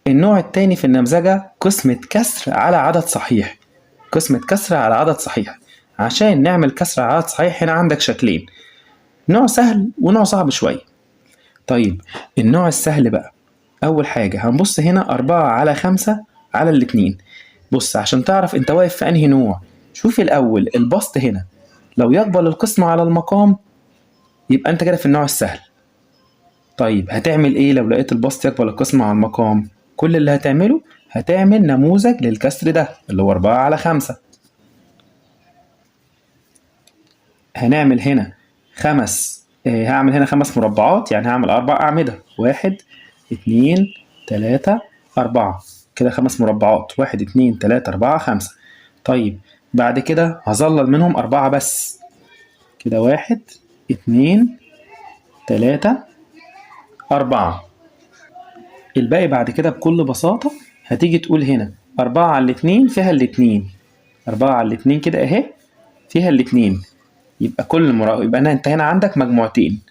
النوع التاني في النمذجة قسمة كسر على عدد صحيح. قسمة كسر على عدد صحيح. عشان نعمل كسر على عدد صحيح هنا عندك شكلين، نوع سهل ونوع صعب شوية. طيب النوع السهل بقى، أول حاجة هنبص هنا 4/5 على الاتنين. بص عشان تعرف انت واقف في انهي نوع، شوف الأول البسط هنا لو يقبل القسمة على المقام يبقى انت كده في النوع السهل. طيب هتعمل ايه لو لقيت البسط يقبل القسمة على المقام؟ كل اللي هتعمله هتعمل نموذج للكسر ده اللي هو 4/5. هنعمل هنا هعمل هنا 5 مربعات، يعني هعمل 4 أعمدة، 1 2 3 4 كده 5 مربعات، 1 2 3 4 5. طيب بعد كده هظلل منهم 4 بس، كده 1 2 3 4. الباقي بعد كده بكل بساطة هتيجي تقول هنا 4 على الاتنين فيها الاتنين، 4 على الاتنين كده اهي فيها الاتنين، يبقى يبقى انت هنا عندك مجموعتين،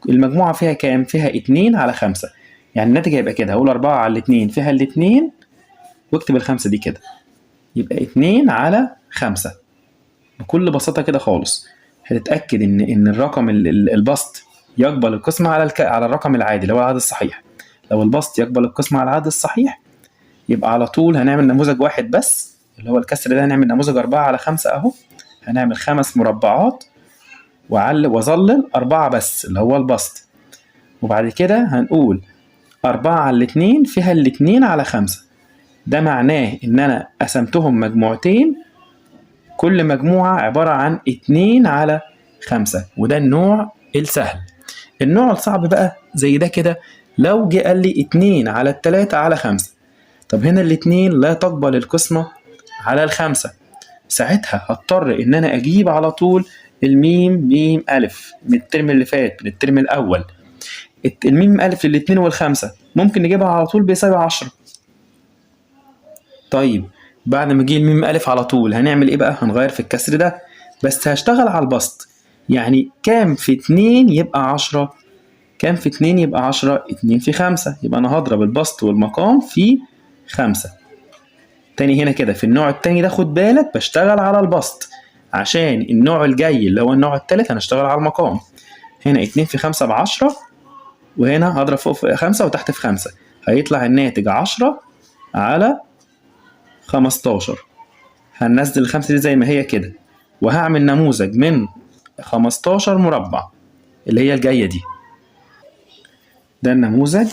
المجموعة فيها كام؟ فيها 2/5، يعني الناتج هيبقى كده، هقول 4 على الاتنين فيها الاتنين واكتب الخمسة دي كده، يبقى 2/5. بكل بساطة كده خالص هتتأكد إن الرقم البسط يقبل القسمة على الرقم العادي اللي هو العدد الصحيح. لو البسط يقبل القسمة على العدد الصحيح يبقى على طول هنعمل نموذج واحد بس اللي هو الكسر ده، هنعمل نموذج 4/5 أهو، هنعمل 5 مربعات وأظلل 4 بس اللي هو البسط، وبعد كده هنقول 4 على الاتنين فيها 2/5. ده معناه إن أنا قسمتهم مجموعتين، كل مجموعة عبارة عن 2/5، وده النوع السهل. النوع الصعب بقى زي ده كده، لو جه قال لي 2/3/5، طب هنا الاتنين لا تقبل القسمة على الخمسة، ساعتها هضطر إن أنا أجيب على طول الميم ميم ألف من الترم اللي فات، من الترم الأول. الميم ألف للاتنين والخمسة ممكن نجيبها على طول بيساوي 10. طيب بعد ما اجي الميم ألف على طول هنعمل ايه بقى؟ هنغير في الكسر ده، بس هشتغل على البسط. يعني كام في 2 يبقى 10؟ كام في 2 يبقى 10؟ 2 في 5، يبقى أنا هضرب البسط والمقام في 5. تاني هنا كده في النوع التاني ده خد بالك بشتغل على البسط، عشان النوع الجاي اللي هو النوع التالت هنشتغل على المقام. هنا 2 في 5 ب10، وهنا هضرب فوق في 5 وتحت في 5، هيطلع الناتج 10 على 15. هننزل الخمسة دي زي ما هي كده، وهعمل نموذج من 15 مربع اللي هي الجاية دي. ده النموذج